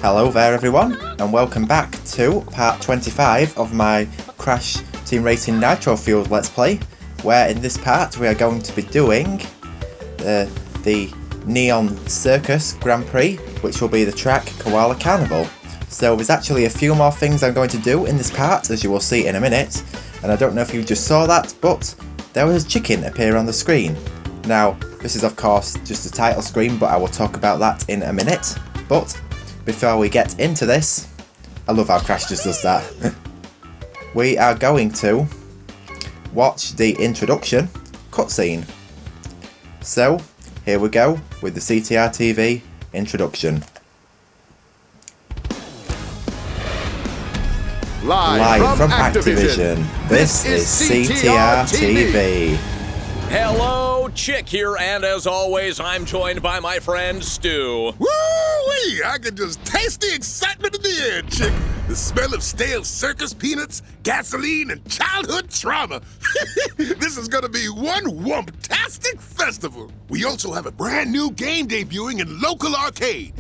Hello there everyone, and welcome back to part 25 of my Crash Team Racing Nitro-Fueled Let's Play, where in this part we are going to be doing the Neon Circus Grand Prix, which will be the track Koala Carnival. So there's actually a few more things I'm going to do in this part, as you will see in a minute, and I don't know if you just saw that, but there was a chicken appear on the screen. Now, this is of course just a title screen, but I will talk about that in a minute. But before we get into this, I love how Crash just does that. We are going to watch the introduction cutscene. So, here we go with the CTR TV introduction. Live from Activision. This is CTR TV. Hello, Chick here, and as always, I'm joined by my friend Stu. Woo-wee! I can just taste the excitement in the air, Chick. The smell of stale circus peanuts, gasoline, and childhood trauma. This is gonna be one wumptastic festival. We also have a brand new game debuting in local arcade.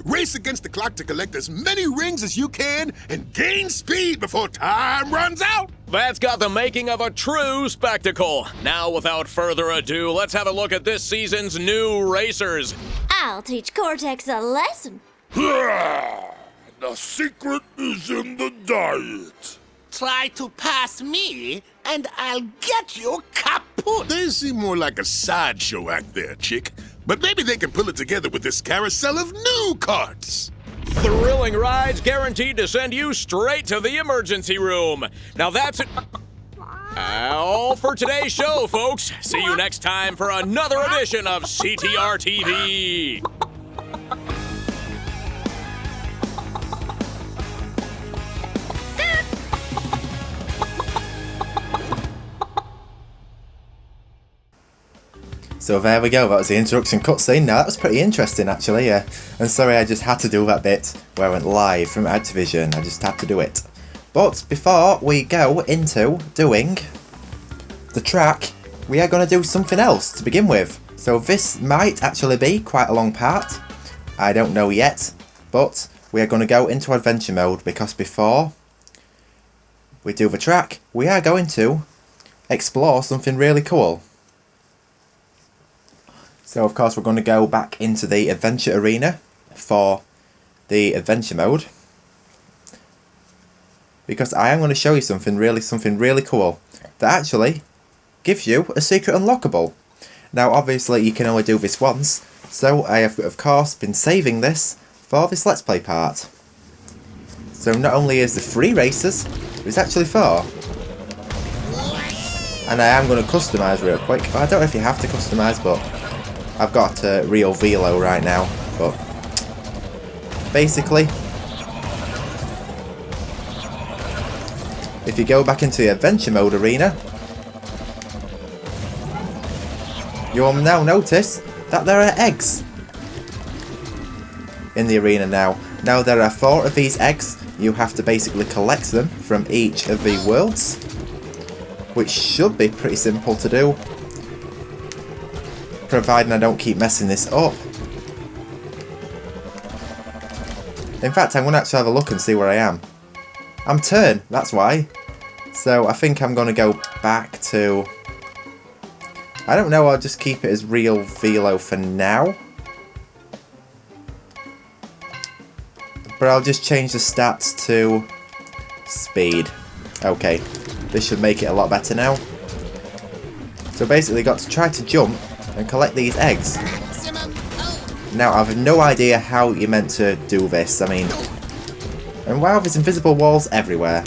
Race against the clock to collect as many rings as you can and gain speed before time runs out. That's got the making of a true spectacle. Now, without further ado, let's have a look at this season's new racers. I'll teach Cortex a lesson. The secret is in the diet. Try to pass me, and I'll get you kaput. They seem more like a sideshow act there, Chick. But maybe they can pull it together with this carousel of new carts. Thrilling rides guaranteed to send you straight to the emergency room. Now that's it. All for today's show, folks. See you next time for another edition of CTR TV. So there we go, that was the introduction cutscene. Now that was pretty interesting actually, yeah. And sorry I just had to do that bit where I went live from Activision, I just had to do it. But before we go into doing the track, we are going to do something else to begin with. So this might actually be quite a long part, I don't know yet, but we are going to go into adventure mode because before we do the track, we are going to explore something really cool. So of course we're going to go back into the adventure arena for the adventure mode, because I am going to show you something really cool that actually gives you a secret unlockable. Now obviously you can only do this once, so I have of course been saving this for this Let's Play part. So not only is the free races, it's actually 4. And I am going to customise real quick. I don't know if you have to customise, but I've got a real velo right now, but basically, if you go back into the adventure mode arena, you will now notice that there are eggs in the arena now. Now there are 4 of these eggs. You have to basically collect them from each of the worlds, which should be pretty simple to do, providing I don't keep messing this up. In fact, I'm going to actually have a look and see where I am. I'm turn, that's why. So I think I'm going to go back to... I don't know, I'll just keep it as real velo for now. But I'll just change the stats to speed. Okay, this should make it a lot better now. So basically got to try to jump and collect these eggs. Now I have no idea how you're meant to do this, I mean, and wow, there's invisible walls everywhere.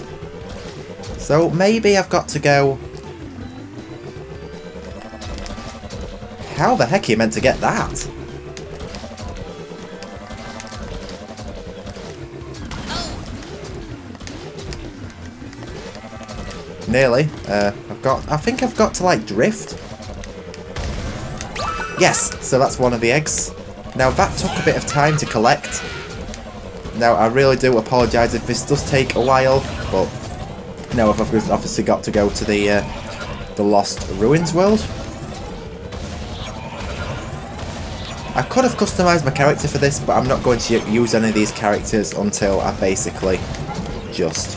So maybe I've got to go... How the heck are you meant to get that? Nearly. I think I've got to like drift. Yes, so that's one of the eggs. Now that took a bit of time to collect. Now I really do apologise if this does take a while, but no, I've obviously got to go to the Lost Ruins world. I could have customised my character for this, but I'm not going to use any of these characters until I've basically just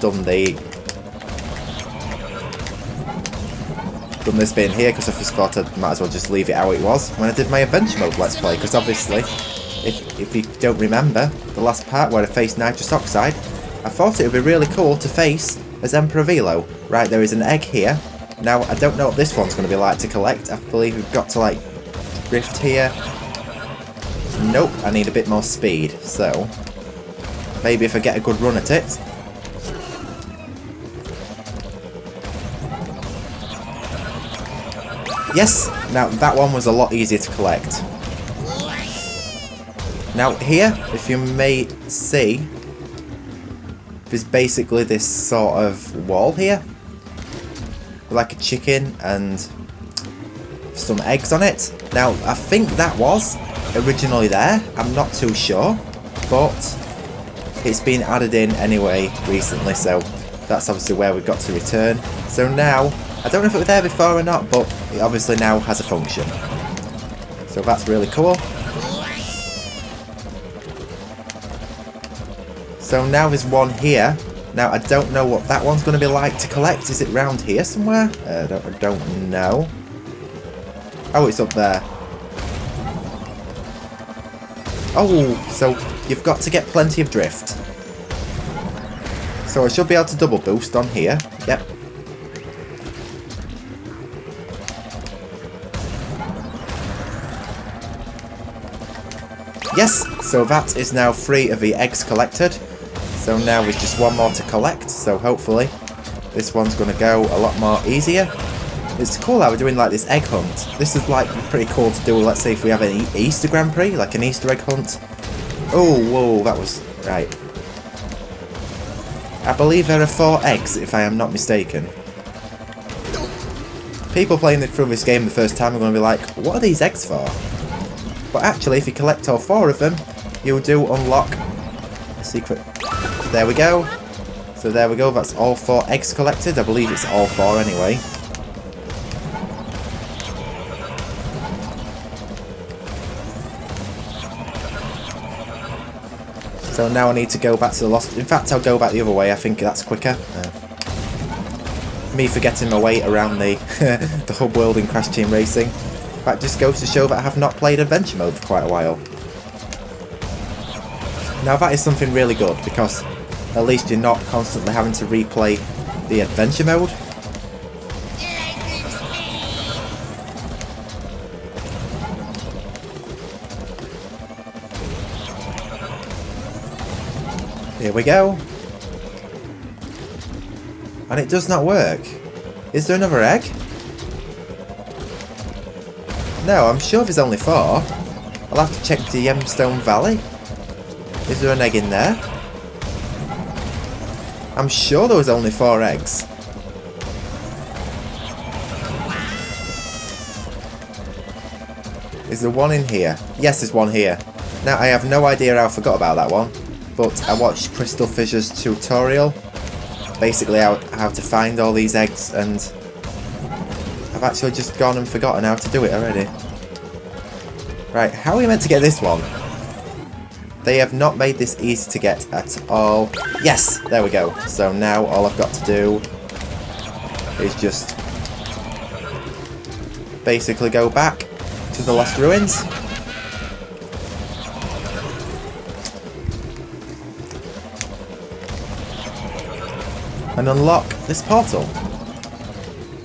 done this bit in here, because I just thought I might as well just leave it how it was when I did my adventure mode let's play, because obviously if you don't remember the last part where I faced Nitrous Oxide, I thought it would be really cool to face as Emperor Velo. Right, there is an egg here. Now I don't know what this one's going to be like to collect. I believe we've got to like drift here. Nope, I need a bit more speed, so maybe if I get a good run at it. Yes, now that one was a lot easier to collect. Now here, if you may see, there's basically this sort of wall here, with like a chicken and some eggs on it. Now I think that was originally there, I'm not too sure, but it's been added in anyway recently, so that's obviously where we've got to return. So now, I don't know if it was there before or not, but it obviously now has a function. So that's really cool. So now there's one here. Now I don't know what that one's going to be like to collect. Is it round here somewhere? I don't know. Oh, it's up there. Oh, so you've got to get plenty of drift. So I should be able to double boost on here. Yep. Yes, so that is now 3 of the eggs collected. So now there's just one more to collect, so hopefully this one's going to go a lot more easier. It's cool how we're doing like this egg hunt. This is like pretty cool to do, let's say if we have an Easter Grand Prix, like an Easter egg hunt. Oh, whoa, that was... right. I believe there are 4 eggs, if I am not mistaken. People playing through this game the first time are going to be like, what are these eggs for? But actually, if you collect all 4 of them, you do unlock a secret. There we go. So there we go, that's all 4 eggs collected. I believe it's all 4 anyway. So now I need to go back to the lost... In fact, I'll go back the other way. I think that's quicker. Me forgetting my way around the, the hub world in Crash Team Racing. That just goes to show that I have not played adventure mode for quite a while. Now that is something really good, because at least you're not constantly having to replay the adventure mode. Here we go. And it does not work. Is there another egg? No, I'm sure there's only 4. I'll have to check the Gemstone Valley. Is there an egg in there? I'm sure there was only 4 eggs. Is there one in here? Yes, there's one here. Now, I have no idea how I forgot about that one, but I watched Crystal Fisher's tutorial. Basically how to find all these eggs, and I've actually just gone and forgotten how to do it already. Right, how are we meant to get this one? They have not made this easy to get at all. Yes, there we go. So now all I've got to do is just basically go back to the Lost Ruins. And unlock this portal.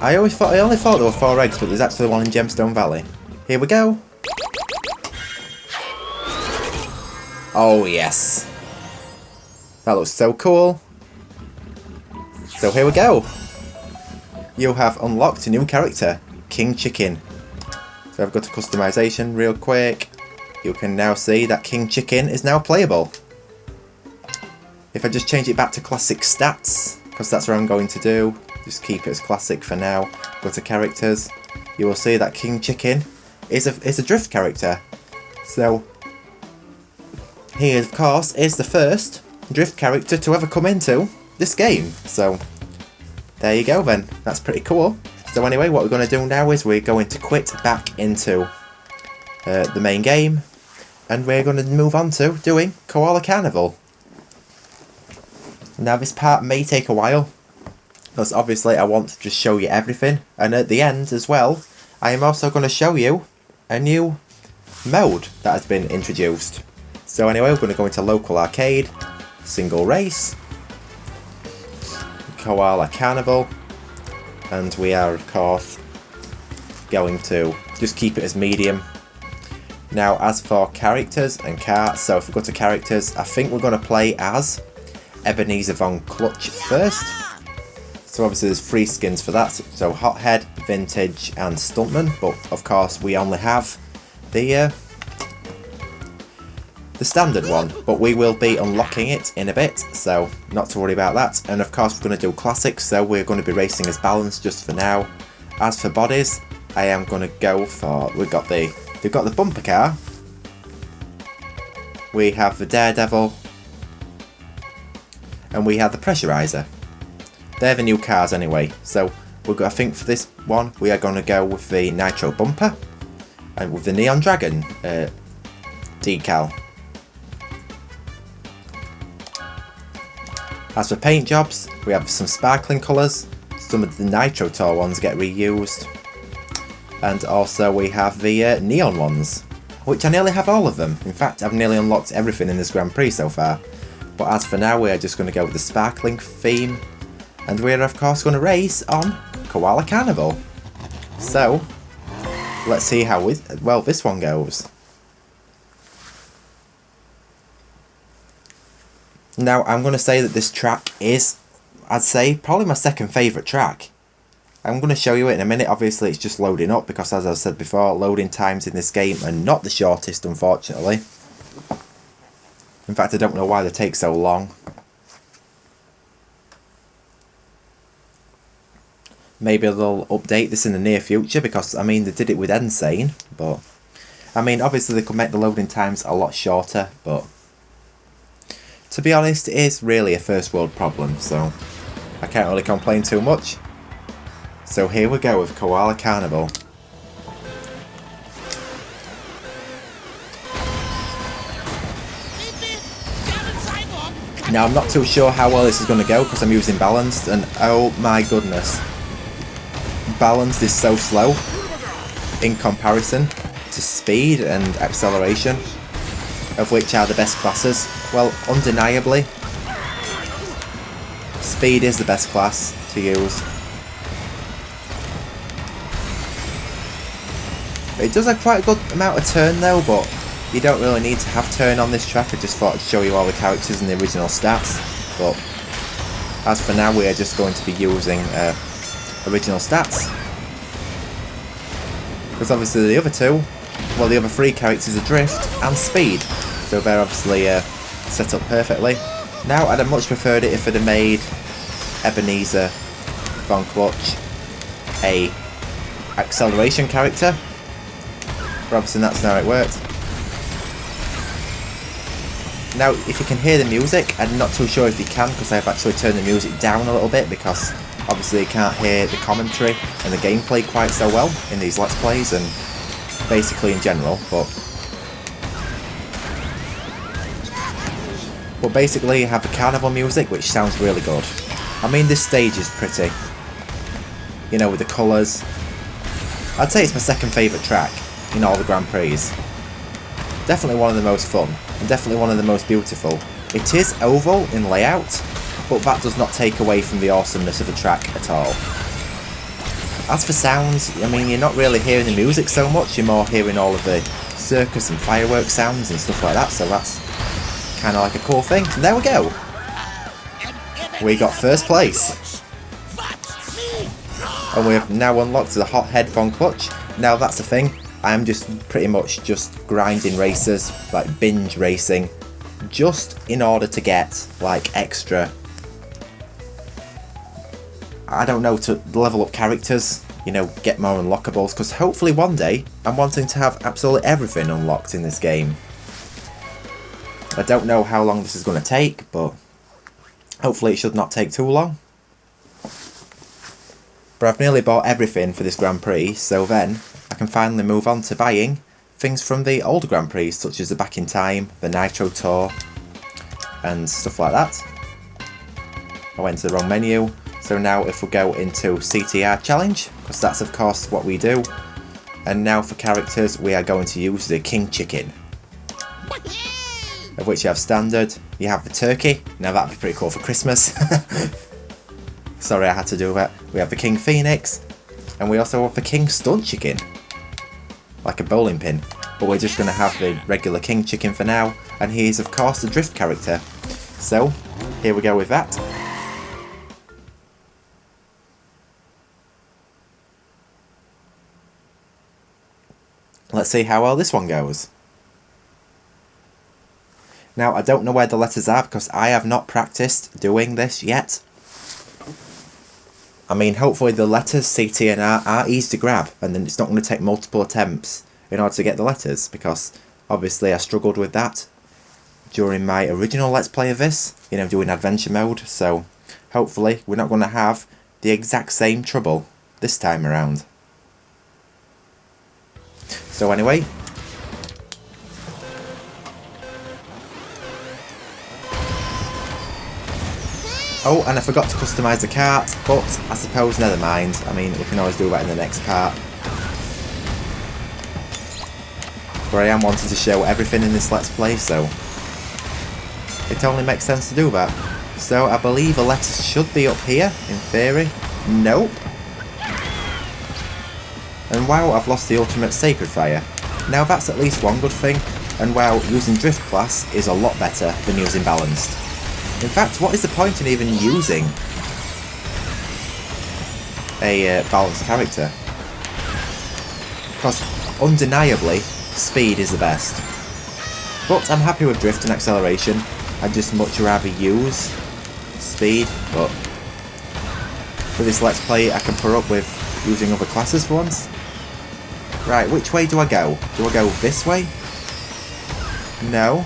I only thought there were 4 eggs, but there's actually one in Gemstone Valley. Here we go. Oh yes. That looks so cool. So here we go. You have unlocked a new character, King Chicken. So I've got to customization real quick. You can now see that King Chicken is now playable. If I just change it back to classic stats, because that's what I'm going to do, just keep it as classic for now, go to characters, you will see that King Chicken is a drift character. So he of course is the first drift character to ever come into this game. So there you go then, that's pretty cool. So anyway, what we're going to do now is we're going to quit back into the main game, and we're going to move on to doing Koala Carnival. Now this part may take a while, because obviously I want to just show you everything, and at the end as well, I am also going to show you a new mode that has been introduced. So anyway, we're going to go into local arcade, single race, Koala Carnival, and we are of course going to just keep it as medium. Now as for characters and carts, so if we go to characters, I think we're going to play as Ebeneezer von Clutch first. So obviously there's 3 skins for that, so Hothead, Vintage and Stuntman, but of course we only have the standard one, but we will be unlocking it in a bit, so not to worry about that. And of course we're going to do classics, so we're going to be racing as balanced just for now. As for bodies, I am going to go for, we've got the bumper car, we have the Daredevil, and we have the Pressurizer. They're the new cars anyway, so I think for this one we are going to go with the Nitro bumper and with the Neon Dragon decal. As for paint jobs, we have some sparkling colours, some of the Nitro Tour ones get reused, and also we have the neon ones, which I nearly have all of them. In fact, I've nearly unlocked everything in this Grand Prix so far. But as for now, we are just going to go with the sparkling theme, and we're of course going to race on Koala Carnival. So, let's see how this one goes. Now, I'm going to say that this track is, I'd say, probably my second favourite track. I'm going to show you it in a minute. Obviously, it's just loading up because, as I said before, loading times in this game are not the shortest, unfortunately. In fact, I don't know why they take so long. Maybe they'll update this in the near future because, I mean, they did it with Insane, but... I mean, obviously they could make the loading times a lot shorter, but... To be honest, it is really a first world problem, so I can't really complain too much. So here we go with Koala Carnival. Now I'm not too sure how well this is going to go because I'm using balanced, and oh my goodness. Balanced is so slow in comparison to speed and acceleration, of which are the best classes. Well, undeniably, speed is the best class to use. It does have quite a good amount of turn though, but you don't really need to have turn on this track. I just thought I'd show you all the characters and the original stats. But as for now, we are just going to be using original stats. Because obviously the other two, well, the other 3 characters are drift and speed. So they're obviously set up perfectly. Now, I'd have much preferred it if it had made Ebeneezer von Clutch a acceleration character. But obviously that's not how it worked. Now, if you can hear the music, I'm not too sure if you can because I've actually turned the music down a little bit because obviously you can't hear the commentary and the gameplay quite so well in these Let's Plays and basically in general, but basically you have the carnival music, which sounds really good. I mean, this stage is pretty, you know, with the colours. I'd say it's my second favourite track in all the Grand Prix. Definitely one of the most fun, and definitely one of the most beautiful. It is oval in layout, but that does not take away from the awesomeness of the track at all. As for sounds, I mean, you're not really hearing the music so much, you're more hearing all of the circus and fireworks sounds and stuff like that, so that's kind of like a cool thing. And there we go! We got first place! And we have now unlocked the Hothead von Clutch. Now that's the thing, I'm just pretty much just grinding races, like binge racing, just in order to get like extra, I don't know, to level up characters, you know, get more unlockables, because hopefully one day I'm wanting to have absolutely everything unlocked in this game. I don't know how long this is going to take, but hopefully it should not take too long. But I've nearly bought everything for this Grand Prix, so then I can finally move on to buying things from the older Grand Prix, such as the Back in Time, the Nitro Tour, and stuff like that. I went to the wrong menu, so now if we go into CTR Challenge, because that's of course what we do, and now for characters we are going to use the King Chicken, of which you have standard, you have the turkey, now that'd be pretty cool for Christmas. Sorry I had to do that. We have the King Phoenix, and we also have the King Stunt Chicken, like a bowling pin, but we're just going to have the regular King Chicken for now, and he is of course the drift character. So here we go with that. Let's see how well this one goes. Now I don't know where the letters are because I have not practiced doing this yet. I mean, hopefully the letters C, T and R are easy to grab, and then it's not going to take multiple attempts in order to get the letters, because obviously I struggled with that during my original Let's Play of this, you know, doing adventure mode, so hopefully we're not going to have the exact same trouble this time around. So anyway, oh, and I forgot to customise the cart, but I suppose never mind. I mean, we can always do that in the next part. But I am wanting to show everything in this Let's Play, so it only makes sense to do that. So I believe the letters should be up here, in theory. Nope. And wow, I've lost the ultimate Sacred Fire. Now that's at least one good thing, and wow, using Drift class is a lot better than using Balanced. In fact, what is the point in even using a balanced character? Because undeniably, speed is the best. But I'm happy with drift and acceleration. I'd just much rather use speed, but for this Let's Play I can put up with using other classes for once. Right, which way do I go? Do I go this way? No.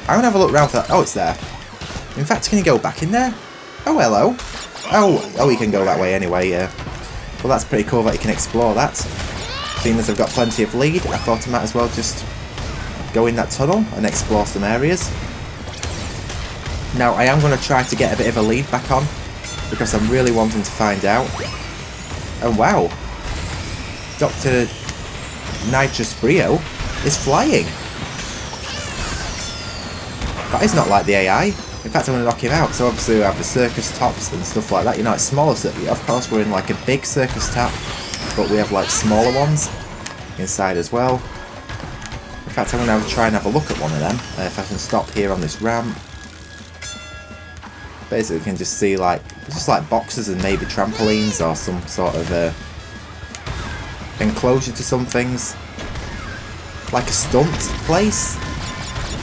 I want to have a look around for that. Oh, it's there. In fact, can you go back in there? Oh, hello. Oh, you can go that way anyway, yeah. Well, that's pretty cool that you can explore that. Seeing as I've got plenty of lead, I thought I might as well just go in that tunnel and explore some areas. Now, I am going to try to get a bit of a lead back on, because I'm really wanting to find out. And wow, Dr. Nitrous Brio is flying. That is not like the AI. In fact, I'm going to knock him out. So obviously we have the circus tops and stuff like that. You know, it's smaller circus. Of course, we're in like a big circus top, but we have like smaller ones inside as well. In fact, I'm going to try and have a look at one of them. If I can stop here on this ramp. Basically, you can just see like, just like boxes and maybe trampolines or some sort of enclosure to some things. Like a stunt place.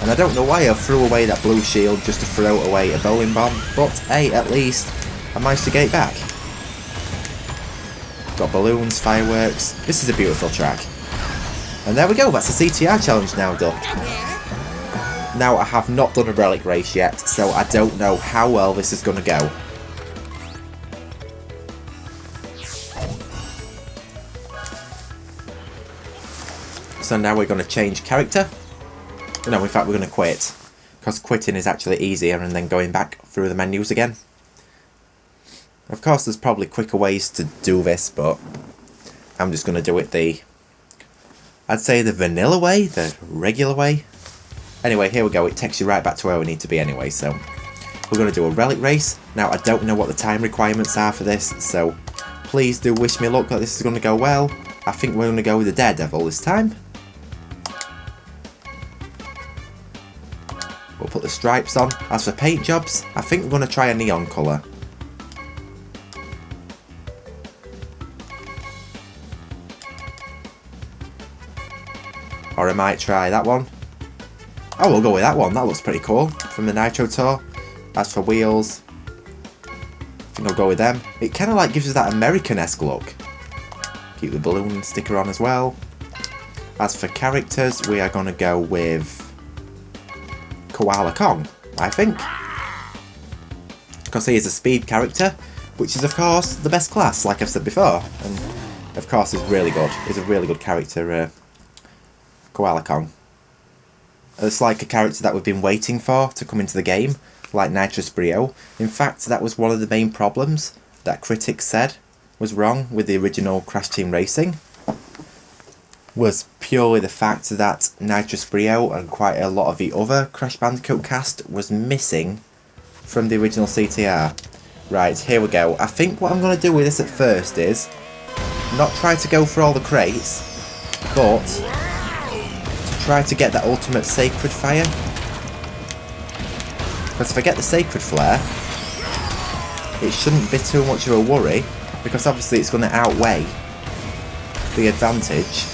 And I don't know why I threw away that blue shield just to throw away a bowling bomb, but hey, at least I managed to get it back. Got balloons, fireworks. This is a beautiful track. And there we go, that's the CTR challenge now done. Now, I have not done a Relic race yet, so I don't know how well this is going to go. So now we're going to change character. No, in fact we're going to quit, because quitting is actually easier and then going back through the menus again. Of course there's probably quicker ways to do this, but I'm just going to do it the, I'd say the vanilla way, the regular way. Anyway, here we go, it takes you right back to where we need to be anyway, so we're going to do a Relic race. Now I don't know what the time requirements are for this, so please do wish me luck that this is going to go well. I think we're going to go with the Daredevil this time. We'll put the stripes on. As for paint jobs, I think we're going to try a neon colour. Or I might try that one. Oh, we'll go with that one. That looks pretty cool. From the Nitro Tour. As for wheels, I think I'll go with them. It kind of like gives us that American-esque look. Keep the balloon sticker on as well. As for characters, we are going to go with Koala Kong, I think. Because he is a speed character, which is of course the best class, like I've said before, and of course is really good. He's a really good character, Koala Kong. It's like a character that we've been waiting for to come into the game, like Nitro-Fueled. In fact, that was one of the main problems that critics said was wrong with the original Crash Team Racing, was purely the fact that Nitro-Fueled and quite a lot of the other Crash Bandicoot cast was missing from the original CTR. Right, here we go. I think what I'm going to do with this at first is not try to go for all the crates, but to try to get that ultimate Sacred Fire. Because if I get the Sacred Flare, it shouldn't be too much of a worry, because obviously it's going to outweigh the advantage.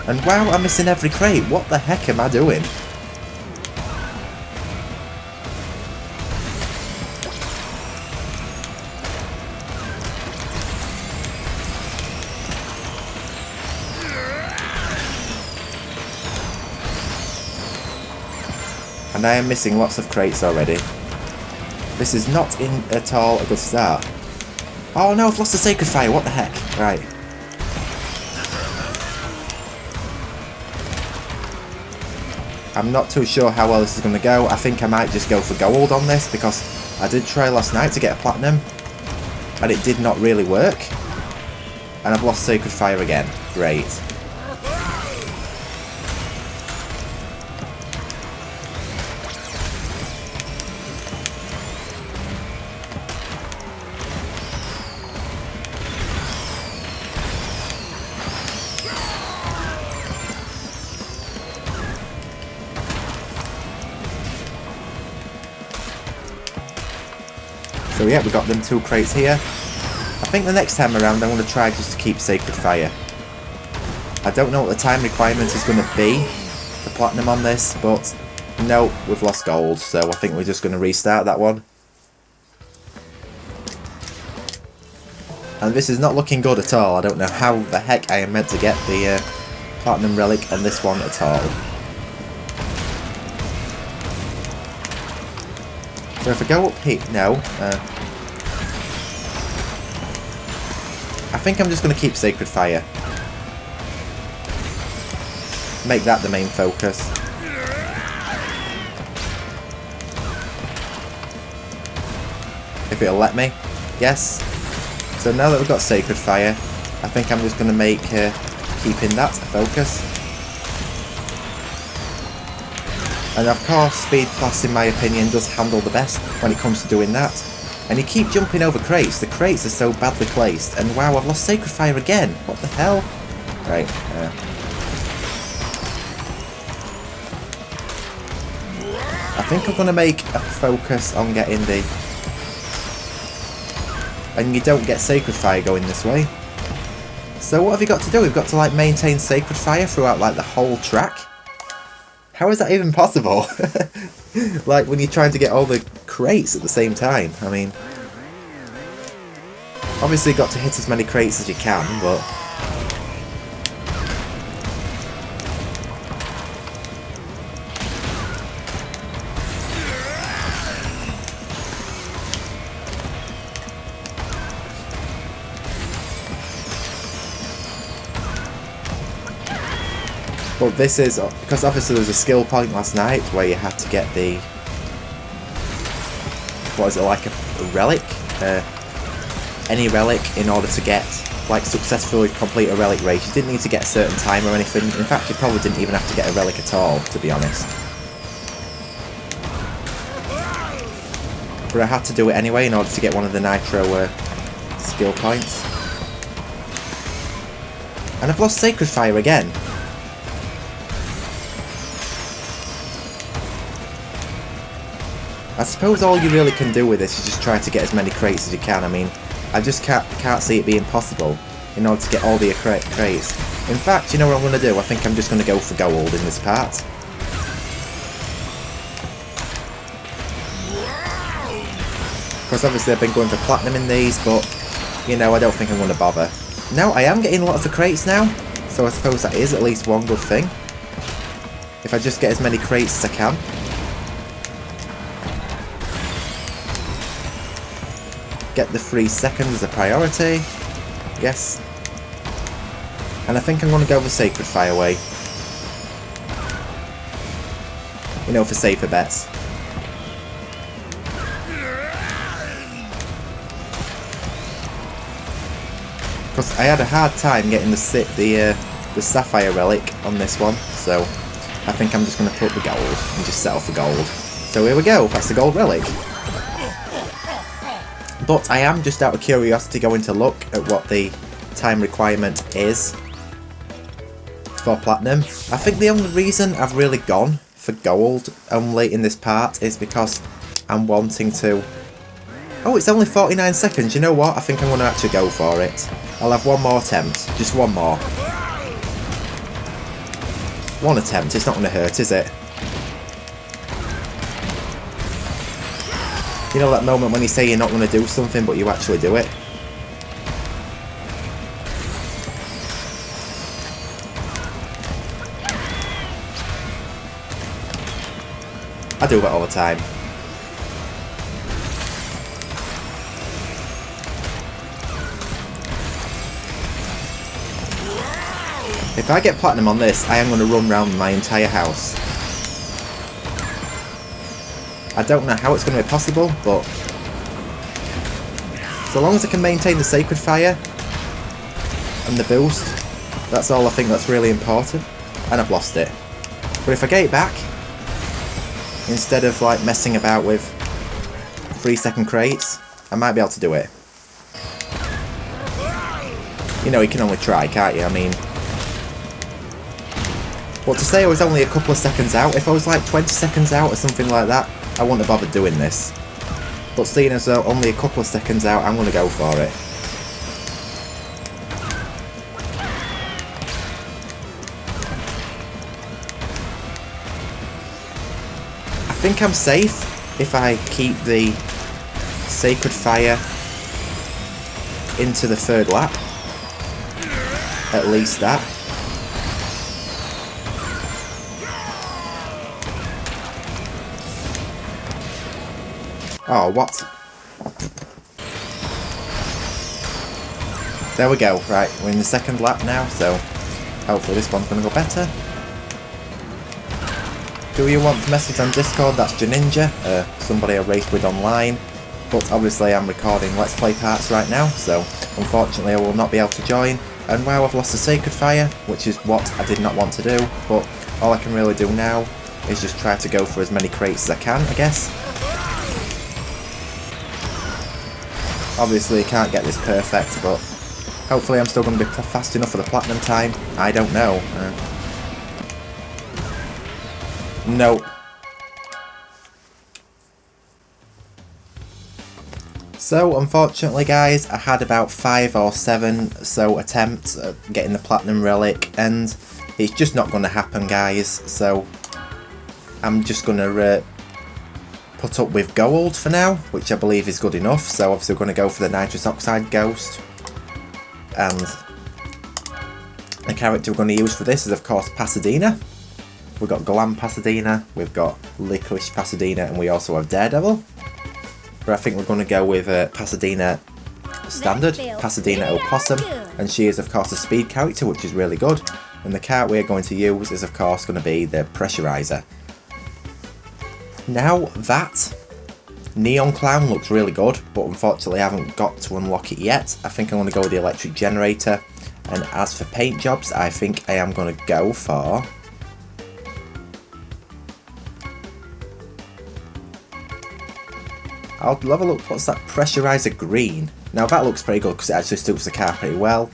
And wow, I'm missing every crate. What the heck am I doing? And I am missing lots of crates already. This is not at all a good start. Oh no, I've lost the Sacred Fire, what the heck? Right. I'm not too sure how well this is going to go. I think I might just go for gold on this, because I did try last night to get a platinum, and it did not really work. And I've lost Sacred Fire again. Great. So yeah, we got them 2 crates here. I think the next time around I'm going to try just to keep Sacred Fire. I don't know what the time requirement is going to be for platinum on this, but no, we've lost gold, so I think we're just going to restart that one. And this is not looking good at all. I don't know how the heck I am meant to get the platinum relic on this one at all. So if I go up here, no. I think I'm just going to keep Sacred Fire. Make that the main focus. If it'll let me. Yes. So now that we've got Sacred Fire, I think I'm just going to make keeping that a focus. And of course, Speed Plus, in my opinion, does handle the best when it comes to doing that. And you keep jumping over crates. The crates are so badly placed. And wow, I've lost Sacred Fire again. What the hell? Right. I think I'm going to make a focus on getting the... And you don't get Sacred Fire going this way. So what have you got to do? We've got to like maintain Sacred Fire throughout like the whole track. How is that even possible? Like when you're trying to get all the crates at the same time. I mean, obviously you've got to hit as many crates as you can, but... But this is, because obviously there was a skill point last night where you had to get the, what is it, like a relic? Any relic in order to get, like, successfully complete a relic race. You didn't need to get a certain time or anything. In fact, you probably didn't even have to get a relic at all, to be honest. But I had to do it anyway in order to get one of the Nitro skill points. And I've lost Sacred Fire again. I suppose all you really can do with this is just try to get as many crates as you can. I mean, I just can't see it being possible in order to get all the crates. In fact, you know what I'm going to do? I think I'm just going to go for gold in this part. Because obviously I've been going for platinum in these, but, you know, I don't think I'm going to bother. Now, I am getting lots of crates now, so I suppose that is at least one good thing. If I just get as many crates as I can. get the 3 seconds as a priority. Yes. And I think I'm going to go the Sacred Fire way. You know, for safer bets. Because I had a hard time getting the Sapphire Relic on this one, so I think I'm just going to put the gold and just settle for gold. So here we go, that's the gold relic. But I am just out of curiosity going to look at what the time requirement is for platinum. I think the only reason I've really gone for gold only in this part is because I'm wanting to... Oh, it's only 49 seconds. You know what? I think I'm going to actually go for it. I'll have one more attempt. Just one more. One attempt. It's not going to hurt, is it? You know that moment when you say you're not going to do something, but you actually do it? I do that all the time. If I get platinum on this, I am going to run around my entire house. I don't know how it's going to be possible, but so long as I can maintain the Sacred Fire and the boost, that's all I think that's really important. And I've lost it. But if I get it back, instead of like messing about with 3-second crates, I might be able to do it. You know, you can only try, can't you? I mean... But to say I was only a couple of seconds out, if I was like 20 seconds out or something like that, I wouldn't have bothered doing this. But seeing as though only a couple of seconds out, I'm going to go for it. I think I'm safe if I keep the Sacred Fire into the 3rd lap. At least that. Oh, what? There we go. Right, we're in the 2nd lap now, so hopefully this one's going to go better. Do you want to message on Discord? That's Janinja, somebody I raced with online. But obviously I'm recording Let's Play parts right now, so unfortunately I will not be able to join. And wow, I've lost the Sacred Fire, which is what I did not want to do. But all I can really do now is just try to go for as many crates as I can, I guess. Obviously, you can't get this perfect, but hopefully I'm still going to be fast enough for the platinum time. I don't know. Nope. So, unfortunately, guys, I had about 5 or 7 so attempts at getting the platinum relic, and it's just not going to happen, guys. So, I'm just going to put up with gold for now, which I believe is good enough. So obviously we're going to go for the nitrous oxide ghost, and the character we're going to use for this is of course Pasadena. We've got Glam Pasadena, we've got Licorice Pasadena, and we also have Daredevil. But I think we're going to go with Pasadena Standard, Pasadena Opossum, and she is of course a speed character, which is really good. And the card we're going to use is of course going to be the Pressurizer. Now that Neon Clown looks really good, but unfortunately I haven't got to unlock it yet. I think I'm going to go with the Electric Generator. And as for paint jobs, I think I am going to go for... I'll have a look, what's that? Pressurizer Green. Now that looks pretty good because it actually suits the car pretty well.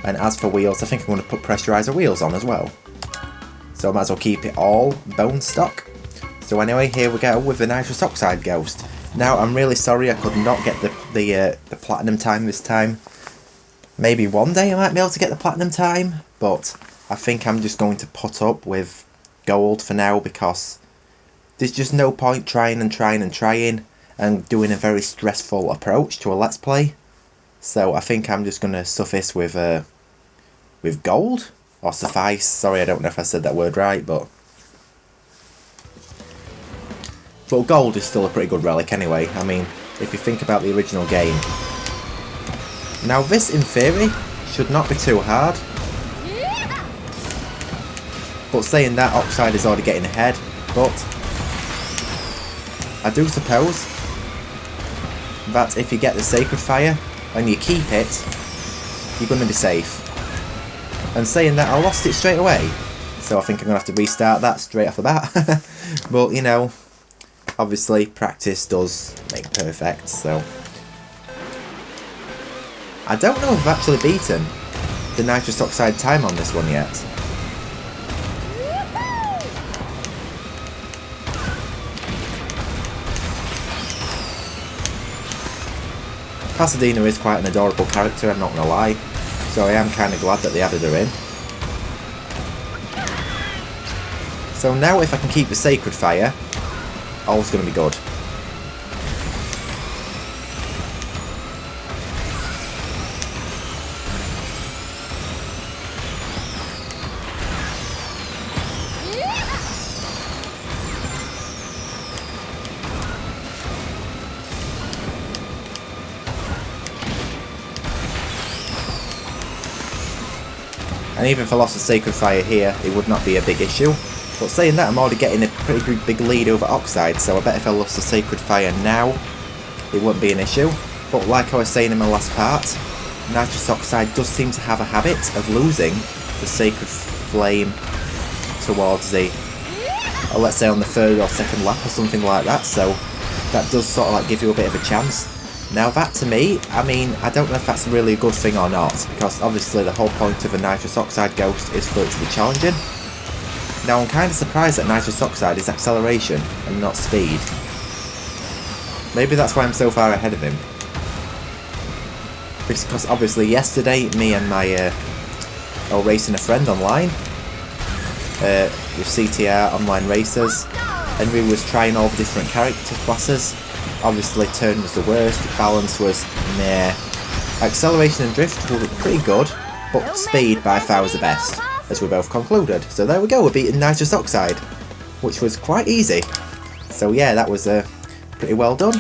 And as for wheels, I think I'm going to put Pressurizer wheels on as well. So I might as well keep it all bone stock. So anyway, here we go with the nitrous oxide ghost. Now I'm really sorry I could not get the platinum time this time. Maybe one day I might be able to get the platinum time, but I think I'm just going to put up with gold for now because there's just no point trying and doing a very stressful approach to a Let's Play. So I think I'm just going to suffice with gold, or suffice. Sorry, I don't know if I said that word right, but gold is still a pretty good relic anyway. I mean, if you think about the original game. Now this, in theory, should not be too hard. But saying that, Oxide is already getting ahead. But I do suppose that if you get the Sacred Fire and you keep it, you're going to be safe. And saying that, I lost it straight away. So I think I'm going to have to restart that straight off the bat. But, you know, obviously practice does make perfect, so... I don't know if I've actually beaten the Nitrous Oxide time on this one yet. Pasadena is quite an adorable character, I'm not going to lie, so I am kind of glad that they added her in. So now if I can keep the Sacred Fire, all's going to be good. And even if I lost the Sacred Fire here, it would not be a big issue. But saying that, I'm already getting a pretty big lead over Oxide, so I bet if I lost the Sacred Fire now, it wouldn't be an issue. But like I was saying in my last part, Nitrous Oxide does seem to have a habit of losing the Sacred Flame towards the, or let's say on the third or second lap or something like that, so that does sort of like give you a bit of a chance. Now that to me, I mean, I don't know if that's really a good thing or not, because obviously the whole point of a Nitrous Oxide Ghost is for it to be challenging. Now I'm kind of surprised that Nitrous Oxide is acceleration and not speed. Maybe that's why I'm so far ahead of him. Because obviously yesterday, me and my, were racing a friend online, with CTR Online Racers, and we was trying all the different character classes. Obviously turn was the worst, balance was meh. Acceleration and drift were pretty good, but speed by far was the best, as we both concluded. So there we go, we're beating Nitrous Oxide, which was quite easy. So yeah, that was pretty well done.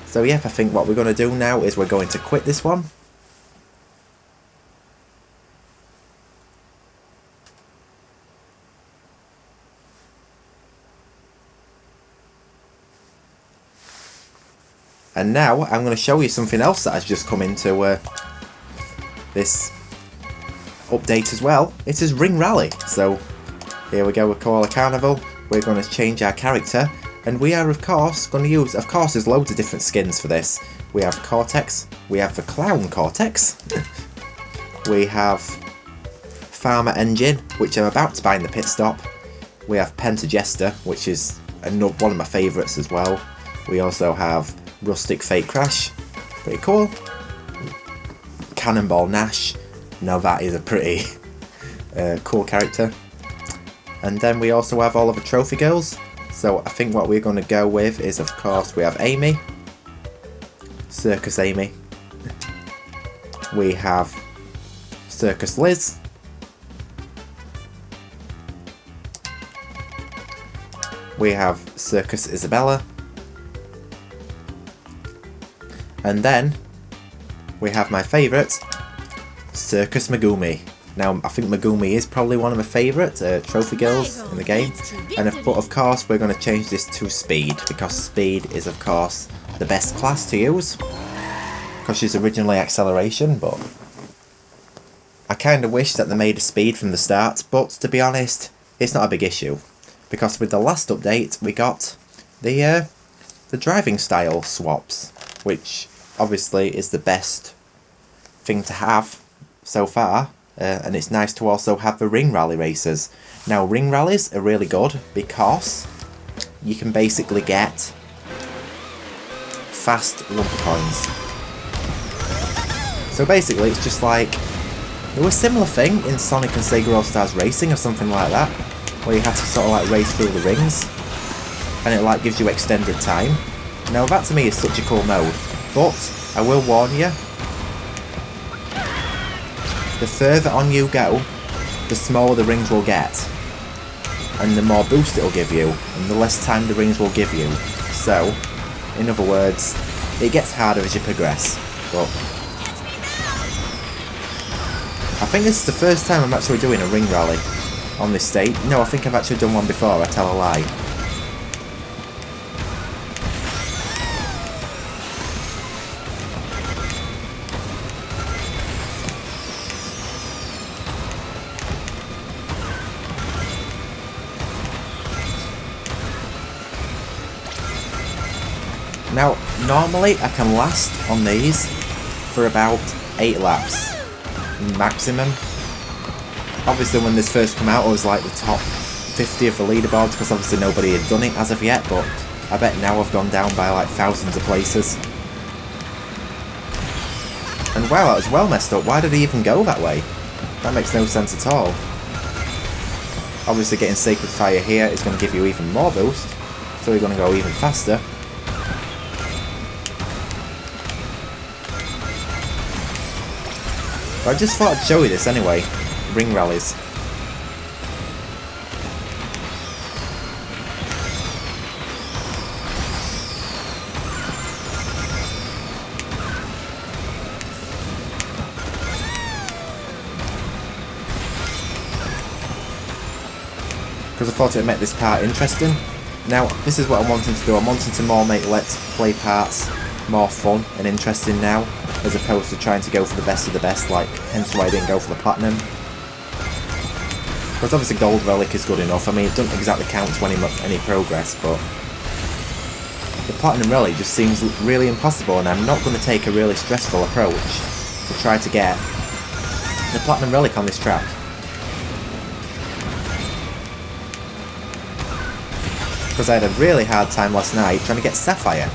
So yeah, I think what we're going to do now is we're going to quit this one. And now I'm going to show you something else that has just come into this update as well. It is Ring Rally. So here we go with Koala Carnival. We're going to change our character, and we are of course going to use, of course there's loads of different skins for this. We have Cortex, we have the Clown Cortex, we have Farmer Engine, which I'm about to buy in the pit stop. We have Pentajester, which is one of my favourites as well. We also have Rustic Fake Crash, pretty cool. Cannonball Nash, now that is a pretty cool character. And then we also have all of the trophy girls. So I think what we're going to go with is, of course, we have Amy, Circus Amy, we have Circus Liz, we have Circus Isabella, and then we have my favourite, Circus Megumi. Now, I think Megumi is probably one of my favourite trophy girls in the game, but of course we're going to change this to Speed, because Speed is of course the best class to use, because she's originally Acceleration, but I kind of wish that they made a Speed from the start, but to be honest, it's not a big issue, because with the last update we got the driving style swaps, which obviously is the best thing to have so far. And it's nice to also have the ring rally races. Now ring rallies are really good because you can basically get fast lumper coins. So basically it's just like, there was a similar thing in Sonic and Sega All-Stars Racing or something like that, where you had to sort of like race through the rings and it like gives you extended time. Now that to me is such a cool mode, but I will warn you, the further on you go, the smaller the rings will get, and the more boost it will give you, and the less time the rings will give you. So, In other words, it gets harder as you progress. But I think this is the first time I'm actually doing a ring rally on this stage. No, I think I've actually done one before, I tell a lie. Now, normally I can last on these for about 8 laps maximum. Obviously when this first came out I was like the top 50 of the leaderboards because obviously nobody had done it as of yet, but I bet now I've gone down by like thousands of places. And wow, that was well messed up. Why did he even go that way? That makes no sense at all. Obviously getting Sacred Fire here is going to give you even more boost, so you're going to go even faster. But I just thought I'd show you this anyway. Ring rallies. Because I thought it would make this part interesting. Now, this is what I'm wanting to do. I'm wanting to more make Let's Play parts more fun and interesting now, as opposed to trying to go for the best of the best, like, hence why I didn't go for the Platinum. Because obviously Gold Relic is good enough. I mean, it doesn't exactly count to any progress, but the Platinum Relic just seems really impossible, and I'm not going to take a really stressful approach to try to get the Platinum Relic on this track. Because I had a really hard time last night trying to get Sapphire.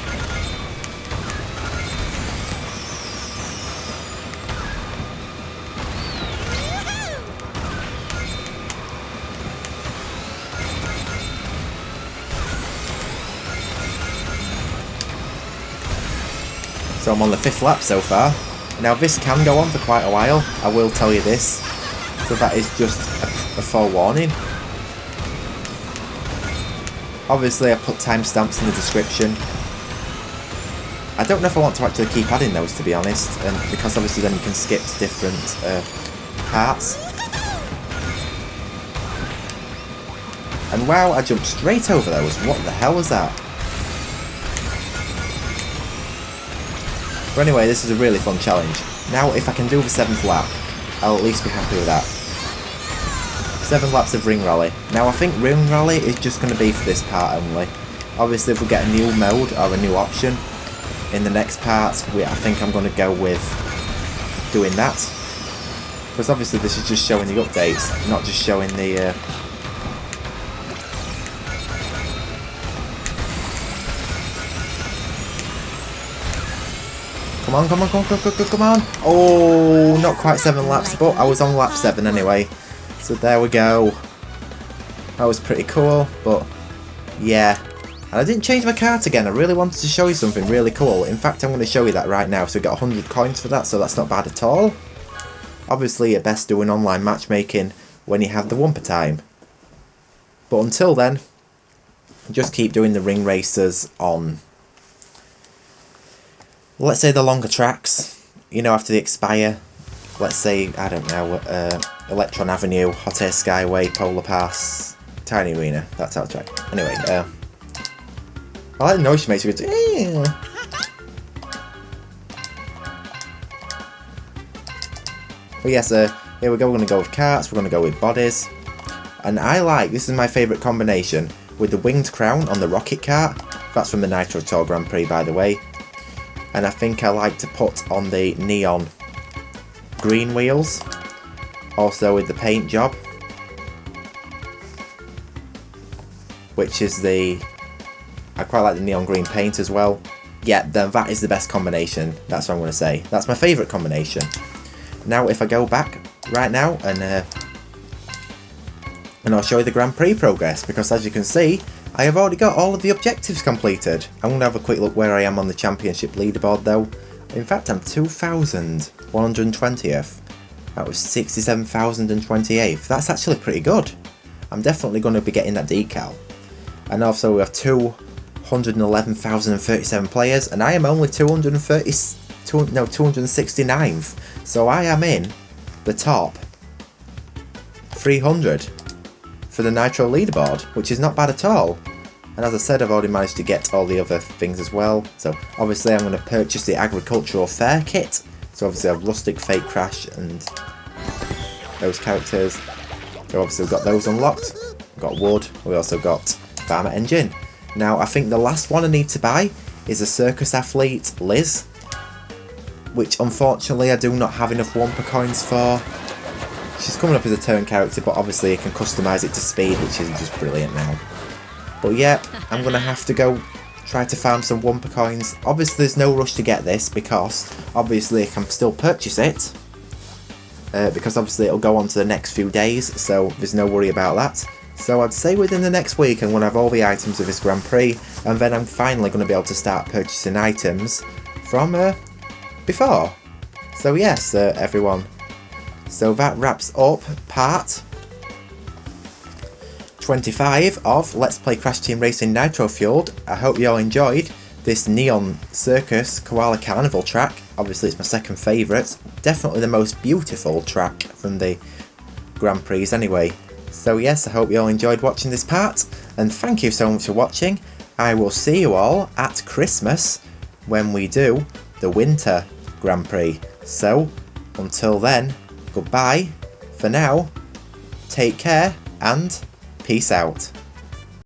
So I'm on the 5th lap so far. Now this can go on for quite a while, I will tell you this. So that is just a forewarning. Obviously I put timestamps in the description. I don't know if I want to actually keep adding those, to be honest, because obviously then you can skip to different parts. And wow, I jumped straight over those. What the hell was that? But anyway, this is a really fun challenge. Now, if I can do the 7th lap, I'll at least be happy with that. 7 laps of Ring Rally. Now, I think Ring Rally is just going to be for this part only. Obviously, if we get a new mode or a new option in the next part, I think I'm going to go with doing that. Because obviously this is just showing the updates, not just showing the... Come on, come on, come on, come on, come on! Oh, not quite 7 laps, but I was on lap 7 anyway. So there we go. That was pretty cool, but yeah. And I didn't change my cart again. I really wanted to show you something really cool. In fact, I'm going to show you that right now. So we got 100 coins for that, so that's not bad at all. Obviously, you're best doing online matchmaking when you have the Wumper time. But until then, just keep doing the ring races on, let's say, the longer tracks. You know, after the expire. Let's say, I don't know, Electron Avenue, Hot Air Skyway, Polar Pass, Tiny Arena. That's our track. Anyway, I like the noise she makes. She goes, eh. But yes, here we go. We're going to go with carts. We're going to go with bodies. And I like, this is my favourite combination, with the winged crown on the rocket cart. That's from the Nitro-Fueled Grand Prix, by the way. And I think I like to put on the neon green wheels, also with the paint job, which is I quite like the neon green paint as well. Yeah, that is the best combination, that's what I'm going to say. That's my favourite combination. Now if I go back right now and I'll show you the Grand Prix progress, because as you can see I have already got all of the objectives completed. I'm going to have a quick look where I am on the championship leaderboard though. In fact, I'm 2,120th. That was 67,028th. That's actually pretty good. I'm definitely going to be getting that decal. And also we have 2 111,037 players, and I am only 269th. So I am in the top 300 for the Nitro leaderboard, which is not bad at all. And as I said, I've already managed to get all the other things as well. So obviously I'm going to purchase the agricultural fair kit. So obviously I have Rustic, Fake Crash and those characters. So obviously we've got those unlocked. We've got Wood, we also got Farmer Engine. Now I think the last one I need to buy is a Circus Athlete Liz, which unfortunately I do not have enough Wumpa coins for. She's coming up as a turn character, but obviously I can customise it to speed, which is just brilliant now. But yeah, I'm going to have to go try to farm some Wumpa coins. Obviously there's no rush to get this, because obviously I can still purchase it. Because obviously it'll go on to the next few days, so there's no worry about that. So I'd say within the next week I'm going to have all the items of this Grand Prix, and then I'm finally going to be able to start purchasing items from before. So yes, everyone. So that wraps up part 25 of Let's Play Crash Team Racing Nitro-Fueled. I hope you all enjoyed this Neon Circus Koala Carnival track. Obviously it's my second favourite. Definitely the most beautiful track from the Grand Prix anyway. So yes, I hope you all enjoyed watching this part, and thank you so much for watching. I will see you all at Christmas when we do the Winter Grand Prix. So until then, goodbye for now, take care and peace out.